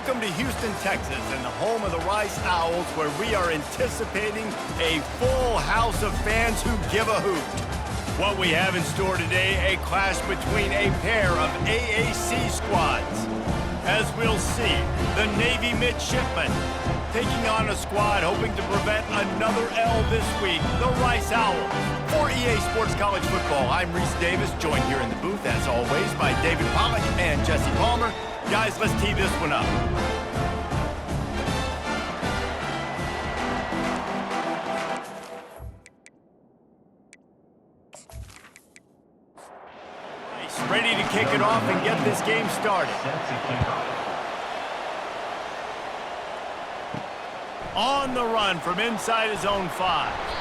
Welcome to Houston, Texas, and the home of the Rice Owls, where we are anticipating a full house of fans who give a hoot. What we have in store today, a clash between a pair of AAC squads. As we'll see, the Navy Midshipmen taking on a squad hoping to prevent another L this week, the Rice Owls. For EA Sports College Football, I'm Reese Davis, joined here in the booth, as always, by David Pollack and Jesse Palmer. Guys, let's tee this one up. Ready to kick it off and get this game started. On the run from inside his own 5.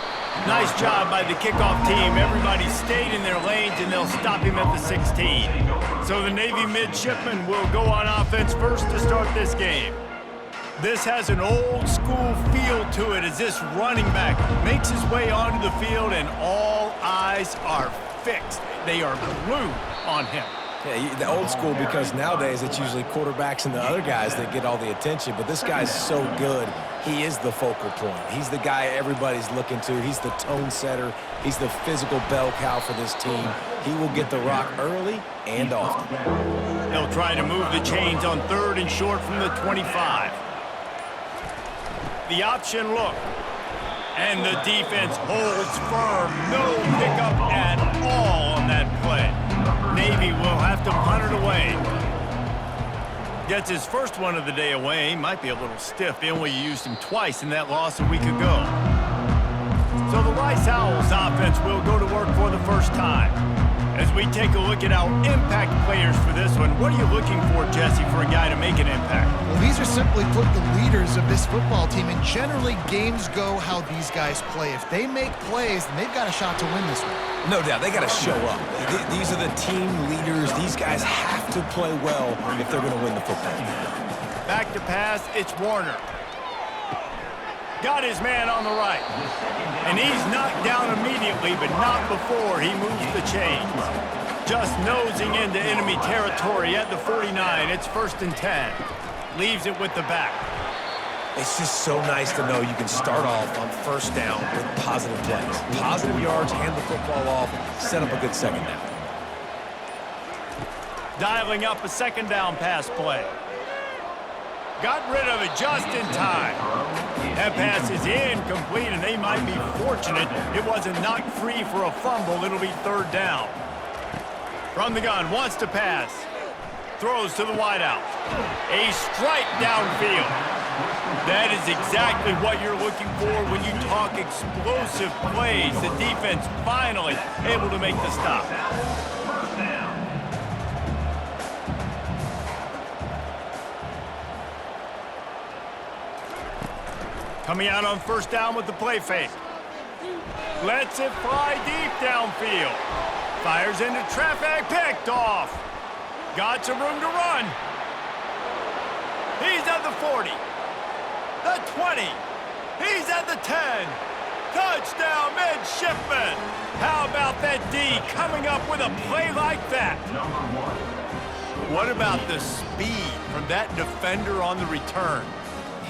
Nice job by the kickoff team. Everybody stayed in their lanes, and they'll stop him at the 16. So the Navy Midshipmen will go on offense first to start this game. This has an old school feel to it as this running back makes his way onto the field, and all eyes are fixed. They are glued on him. Yeah, the old school, because nowadays it's usually quarterbacks and the other guys that get all the attention, but this guy's so good. He is the focal point. He's the guy everybody's looking to. He's the tone setter. He's the physical bell cow for this team. He will get the rock early and often. They'll try to move the chains on 3rd and short from the 25. The option look. And the defense holds firm. No pickup at all on that play. Navy will have to punt it away. Gets his first one of the day away. Might be a little stiff. They only used him twice in that loss a week ago. So the Rice Owls offense will go to work for the first time. As we take a look at our impact players for this one, what are you looking for, Jesse, for a guy to make an impact? Well, these are simply put the leaders of this football team, and generally games go how these guys play. If they make plays, then they've got a shot to win this one. No doubt, they got to show up. These are the team leaders. These guys have to play well if they're going to win the football game. Back to pass, it's Warner. Got his man on the right. And he's knocked down immediately, but not before he moves the chains. Just nosing into enemy territory at the 49. It's 1st and 10. Leaves it with the back. It's just so nice to know you can start off on 1st down with positive plays. Positive yards, hand the football off, set up a good 2nd down. Dialing up a 2nd down pass play. Got rid of it just in time. That pass is incomplete, and they might be fortunate it wasn't knocked free for a fumble. It'll be 3rd down. From the gun, wants to pass. Throws to the wideout. A strike downfield. That is exactly what you're looking for when you talk explosive plays. The defense finally able to make the stop. Coming out on 1st down with the play fake. Lets it fly deep downfield. Fires into traffic, picked off. Got some room to run. He's at the 40. The 20. He's at the 10. Touchdown, Midshipmen. How about that D coming up with a play like that? What about the speed from that defender on the return?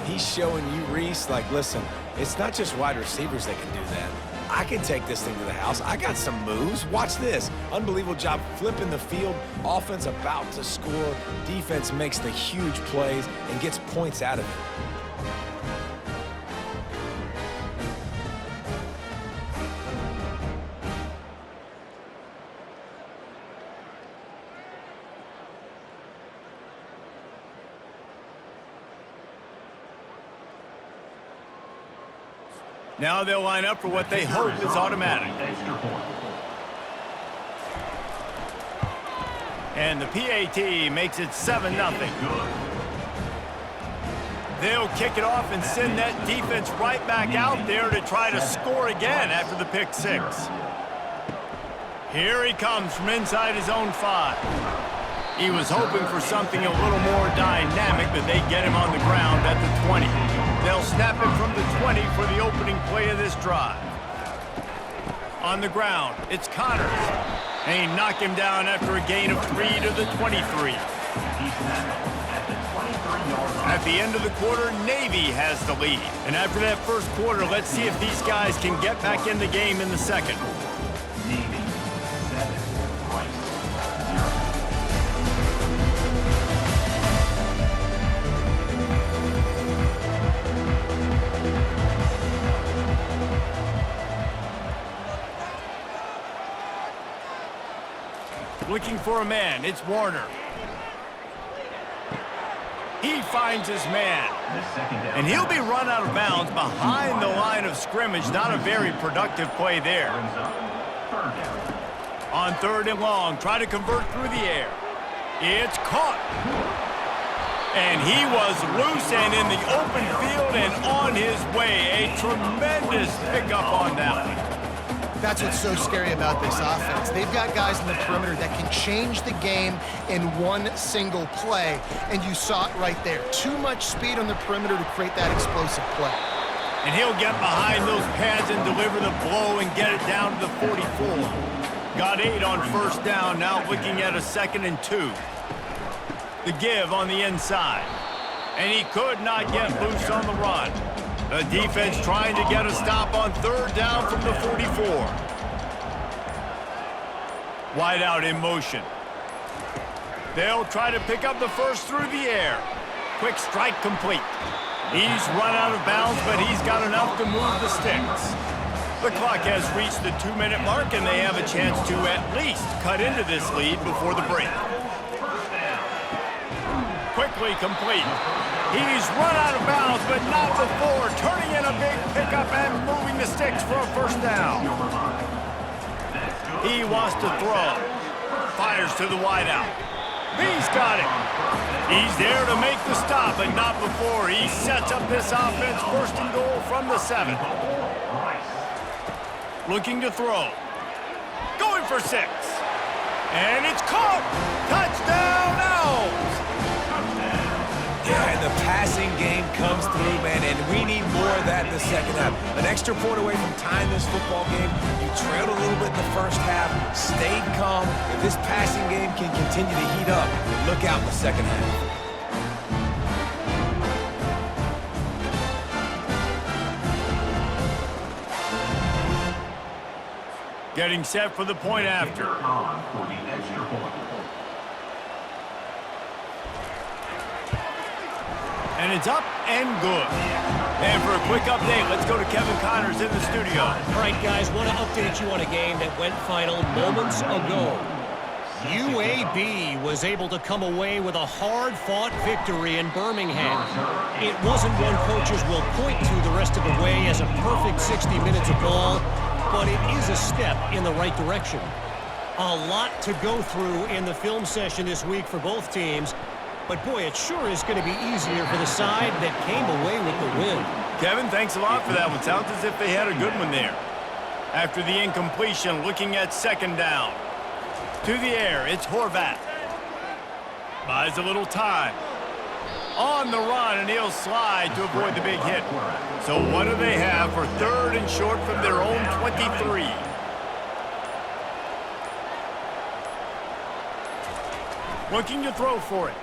He's showing you, Reese, like, listen, it's not just wide receivers that can do that. I can take this thing to the house. I got some moves. Watch this. Unbelievable job flipping the field. Offense about to score. Defense makes the huge plays and gets points out of it. Now they'll line up for what they hope is automatic. And the PAT makes it 7-0. They'll kick it off and send that defense right back out there to try to score again after the pick 6. Here he comes from inside his own 5. He was hoping for something a little more dynamic, but they get him on the ground at the 20. They'll snap it from the 20 for the opening play of this drive. On the ground, it's Connors. And he knocked him down after a gain of 3 to the 23. At the end of the quarter, Navy has the lead. And after that first quarter, let's see if these guys can get back in the game in the second. Navy 7, Rice 0. Looking for a man, it's Warner. He finds his man. And he'll be run out of bounds behind the line of scrimmage. Not a very productive play there. On 3rd and long, try to convert through the air. It's caught. And he was loose and in the open field and on his way. A tremendous pickup on that one. That's what's so scary about this offense. They've got guys in the perimeter that can change the game in one single play, and you saw it right there. Too much speed on the perimeter to create that explosive play. And he'll get behind those pads and deliver the blow and get it down to the 44. Got 8 on 1st down, now looking at a 2nd and 2. The give on the inside. And he could not get loose on the run. The defense trying to get a stop on 3rd down from the 44. Wide out in motion. They'll try to pick up the first through the air. Quick strike complete. He's run out of bounds, but he's got enough to move the sticks. The clock has reached the 2-minute mark, and they have a chance to at least cut into this lead before the break. Quickly complete. He's run out of bounds, but not before turning in a big pickup and moving the sticks for a 1st down. He wants to throw. Fires to the wideout. He's got it. He's there to make the stop, but not before. He sets up this offense 1st and goal from the 7. Looking to throw. Going for 6. And it's caught. Touchdown Owls. Yeah, and the passing game comes through, man, and we need more of that in the second half. An extra point away from tying this football game. You trailed a little bit in the first half, stayed calm. If this passing game can continue to heat up, look out in the second half. Getting set for the point after. for the extra point. And it's up and good. And for a quick update, let's go to Kevin Connors in the studio. All right, guys, want to update you on a game that went final moments ago. UAB was able to come away with a hard-fought victory in Birmingham. It wasn't one coaches will point to the rest of the way as a perfect 60 minutes of ball, but it is a step in the right direction. A lot to go through in the film session this week for both teams, but boy, it sure is going to be easier for the side that came away with the win. Kevin, thanks a lot for that one. Sounds as if they had a good one there. After the incompletion, looking at 2nd down. To the air, it's Horvath. Buys a little time. On the run, and he'll slide to avoid the big hit. So what do they have for 3rd and short from their own 23? Looking to throw for it.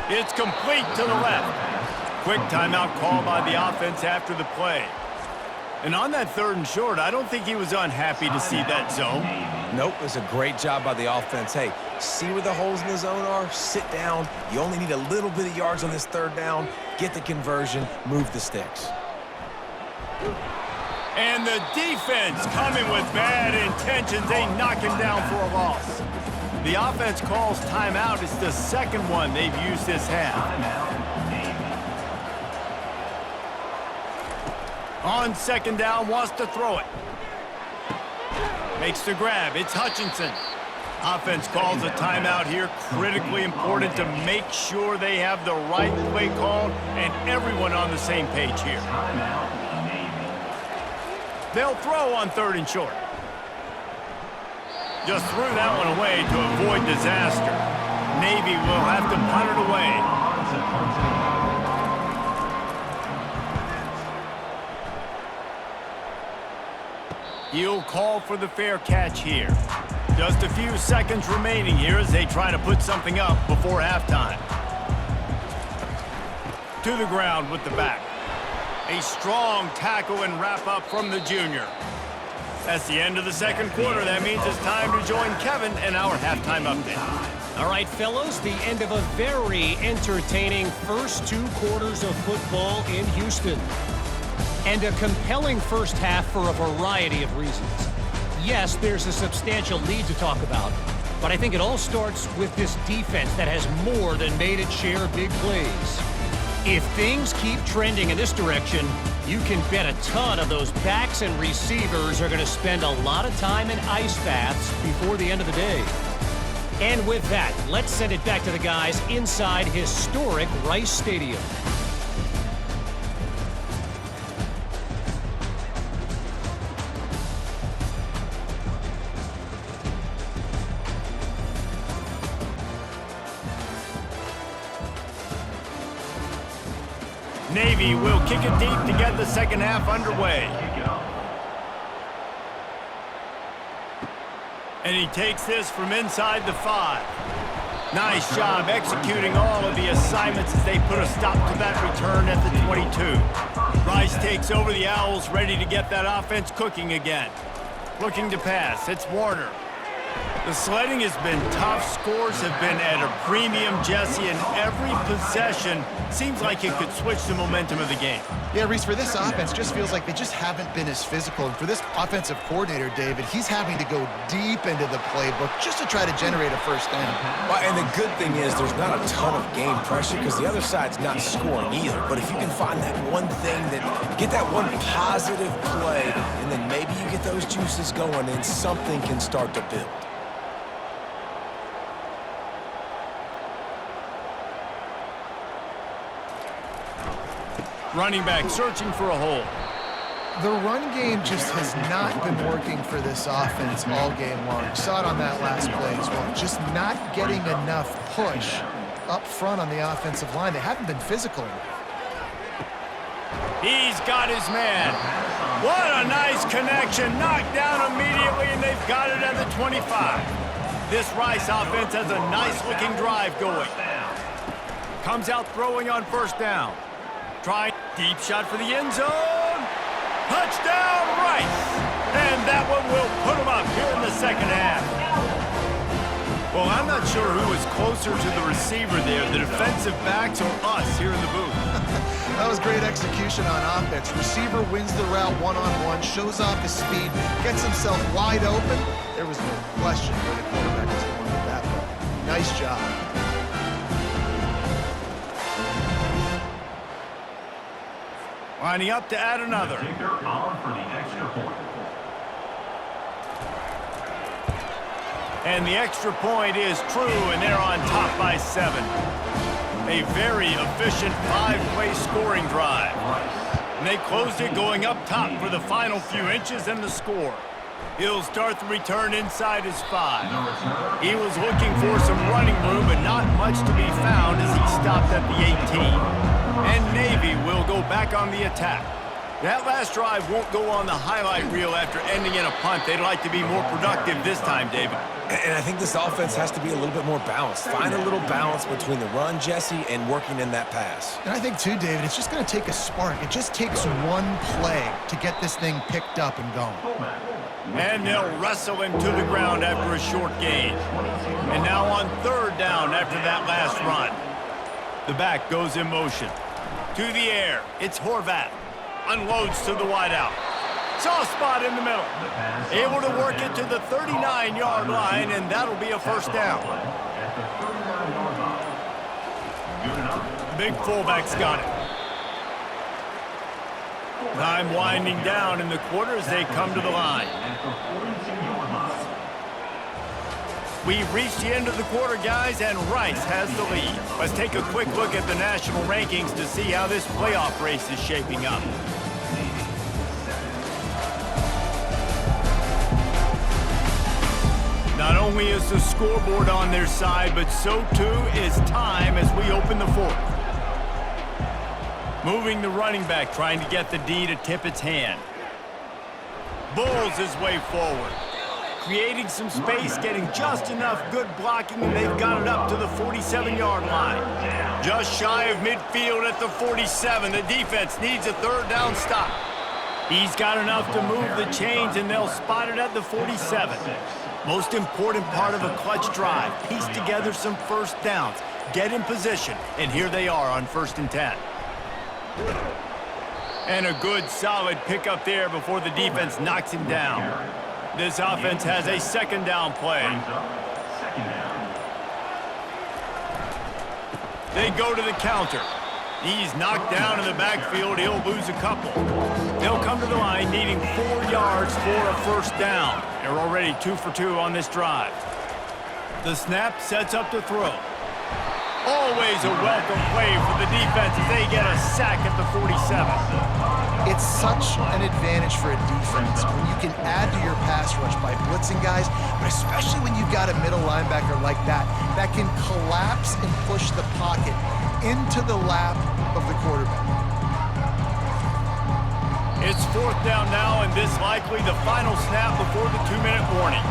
It's complete to the left. Quick timeout call by the offense after the play. And on that 3rd and short, I don't think he was unhappy to see that zone. Nope, it was a great job by the offense. Hey, see where the holes in the zone are? Sit down. You only need a little bit of yards on this 3rd down. Get the conversion, move the sticks. And the defense coming with bad intentions. They knock him down for a loss. The offense calls timeout. It's the 2nd one they've used this half. On 2nd down, wants to throw it. Makes the grab. It's Hutchinson. Offense calls a timeout here. Critically important to make sure they have the right play called and everyone on the same page here. They'll throw on 3rd and short. Just threw that one away to avoid disaster. Navy will have to punt it away. He'll call for the fair catch here. Just a few seconds remaining here as they try to put something up before halftime. To the ground with the back. A strong tackle and wrap up from the junior. That's the end of the second quarter. That means it's time to join Kevin in our halftime update. All right, fellows, the end of a very entertaining first 2 quarters of football in Houston. And a compelling first half for a variety of reasons. Yes, there's a substantial lead to talk about, but I think it all starts with this defense that has more than made its share of big plays. If things keep trending in this direction, you can bet a ton of those backs and receivers are going to spend a lot of time in ice baths before the end of the day. And with that, let's send it back to the guys inside historic Rice Stadium. Navy will kick it deep to get the second half underway. And he takes this from inside the 5. Nice job executing all of the assignments as they put a stop to that return at the 22. Rice takes over the Owls, ready to get that offense cooking again. Looking to pass, it's Warner. The sledding has been tough. Scores have been at a premium, Jesse, and every possession seems like it could switch the momentum of the game. Yeah, Reese, for this offense, just feels like they just haven't been as physical. And for this offensive coordinator, David, he's having to go deep into the playbook just to try to generate a first down. Well, and the good thing is there's not a ton of game pressure because the other side's not scoring either. But if you can find that one thing, get that one positive play, and then maybe you get those juices going and something can start to build. Running back searching for a hole. The run game just has not been working for this offense all game long. You saw it on that last play as well. Just not getting enough push up front on the offensive line. They haven't been physical enough. He's got his man. What a nice connection. Knocked down immediately, and they've got it at the 25. This Rice offense has a nice-looking drive going. Comes out throwing on first down. Trying deep shot for the end zone. Touchdown, Rice. And that one will put him up here in the second half. Well, I'm not sure who was closer to the receiver there, the defensive backs or us here in the booth. That was great execution on offense. Receiver wins the route one-on-one, shows off his speed, gets himself wide open. There was no question where the quarterback was going with that one. Nice job. Lining up to add another. And the extra point is true, and they're on top by 7. A very efficient 5-play scoring drive. And they closed it going up top for the final few inches and the score. He'll start the return inside his 5. He was looking for some running room, but not much to be found as he stopped at the 18. And Navy will go back on the attack. That last drive won't go on the highlight reel after ending in a punt. They'd like to be more productive this time, David. And I think this offense has to be a little bit more balanced. Find a little balance between the run, Jesse, and working in that pass. And I think, too, David, it's just going to take a spark. It just takes one play to get this thing picked up and going. And they'll wrestle him to the ground after a short gain. And now on third down after that last run. The back goes in motion. To the air, it's Horvath. Unloads to the wideout. Soft spot in the middle. Able to work it to the 39-yard line, and that'll be a first down. Big fullback's got it. Time winding down in the quarter as they come to the line. We've reached the end of the quarter, guys, and Rice has the lead. Let's take a quick look at the national rankings to see how this playoff race is shaping up. Not only is the scoreboard on their side, but so too is time as we open the fourth. Moving the running back, trying to get the D to tip its hand. Bulls his way forward. creating some space, getting just enough good blocking, and they've got it up to the 47-yard line. Just shy of midfield at the 47. The defense needs a third down stop. He's got enough to move the chains, and they'll spot it at the 47. Most important part of a clutch drive, piece together some first downs, get in position, and here they are on 1st and 10. And a good, solid pickup there before the defense knocks him down. This offense has a 2nd down play. They go to the counter. He's knocked down in the backfield. He'll lose a couple. They'll come to the line needing 4 yards for a 1st down. They're already 2 for 2 on this drive. The snap sets up to throw. Always a welcome play for the defense as they get a sack at the 47. It's such an advantage for a defense when you can add to your pass rush by blitzing guys, but especially when you've got a middle linebacker like that can collapse and push the pocket into the lap of the quarterback. It's 4th down now, and this likely the final snap before the 2-minute warning.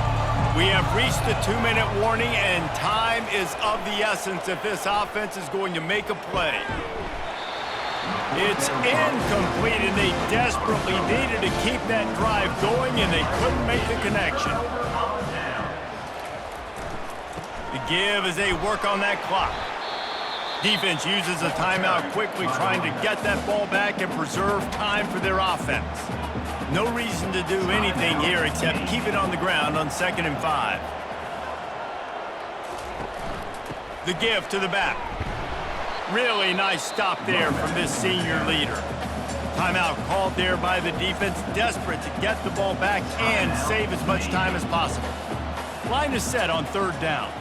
We have reached the 2-minute warning, and time is of the essence if this offense is going to make a play. It's incomplete, and they desperately needed to keep that drive going, and they couldn't make the connection. The give as they work on that clock. Defense uses a timeout quickly, trying to get that ball back and preserve time for their offense. No reason to do anything here except keep it on the ground on 2nd and 5. The give to the back. Really nice stop there from this senior leader. Timeout called there by the defense, desperate to get the ball back and save as much time as possible. Line is set on 3rd down.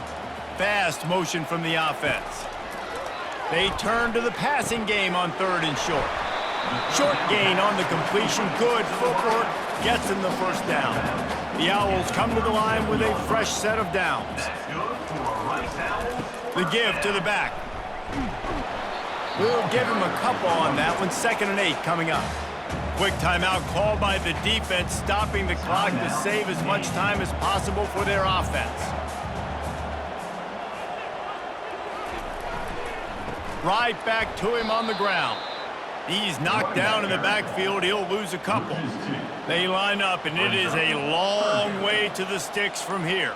Fast motion from the offense. They turn to the passing game on 3rd and short. Short gain on the completion. Good footwork. Gets them the 1st down. The Owls come to the line with a fresh set of downs. The give to the back. We'll give him a couple on that one. 2nd and 8 coming up. Quick timeout called by the defense, stopping the clock to save as much time as possible for their offense. Right back to him on the ground. He's knocked down in the backfield. He'll lose a couple. They line up, and it is a long way to the sticks from here.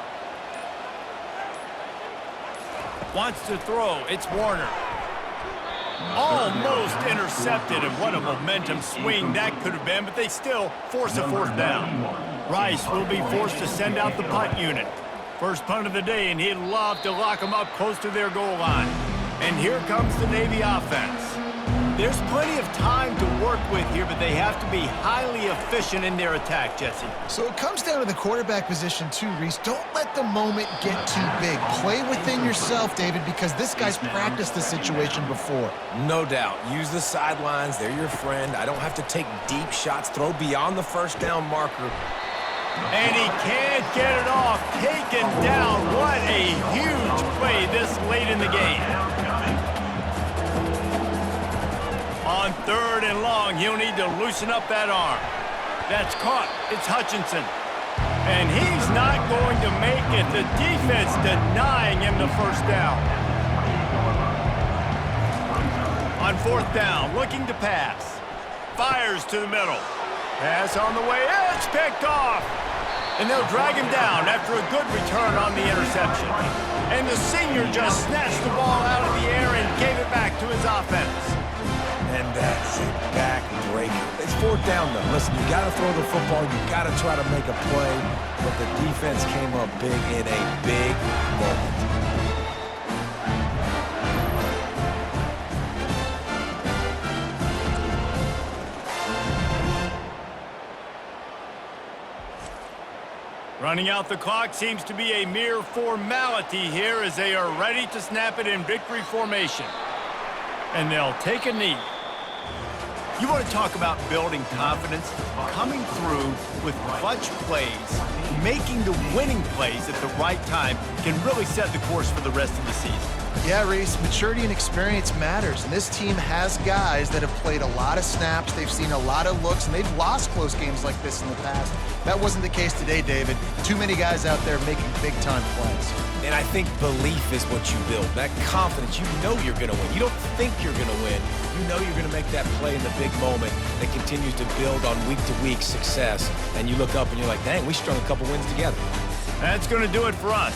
Wants to throw. It's Warner. Almost intercepted, and what a momentum swing that could have been, but they still force a 4th down. Rice will be forced to send out the punt unit. First punt of the day, and he'd love to lock them up close to their goal line. And here comes the Navy offense. There's plenty of time to work with here, but they have to be highly efficient in their attack, Jesse. So it comes down to the quarterback position too, Reese. Don't let the moment get too big. Play within yourself, David, because this guy's practiced this situation before. No doubt. Use the sidelines. They're your friend. I don't have to take deep shots. Throw beyond the 1st down marker. And he can't get it off. Taken down. What a huge play this late in the game. On 3rd and long, he'll need to loosen up that arm. That's caught. It's Hutchinson. And he's not going to make it. The defense denying him the 1st down. On 4th down, looking to pass. Fires to the middle. Pass on the way. It's picked off. And they'll drag him down after a good return on the interception. And the senior just snatched the ball out of the air and gave it back to his offense. And that's a back-breaker. It's 4th down, though. Listen, you got to throw the football. You got to try to make a play. But the defense came up big in a big moment. Running out the clock seems to be a mere formality here as they are ready to snap it in victory formation. And they'll take a knee. You want to talk about building confidence? Coming through with clutch plays, making the winning plays at the right time can really set the course for the rest of the season. Yeah, Reese, maturity and experience matters, and this team has guys that have played a lot of snaps, they've seen a lot of looks, and they've lost close games like this in the past. That wasn't the case today, David. Too many guys out there making big-time plays. And I think belief is what you build. That confidence, you know you're going to win. You don't think you're going to win. You know you're going to make that play in the big moment that continues to build on week-to-week success. And you look up and you're like, dang, we strung a couple wins together. That's going to do it for us.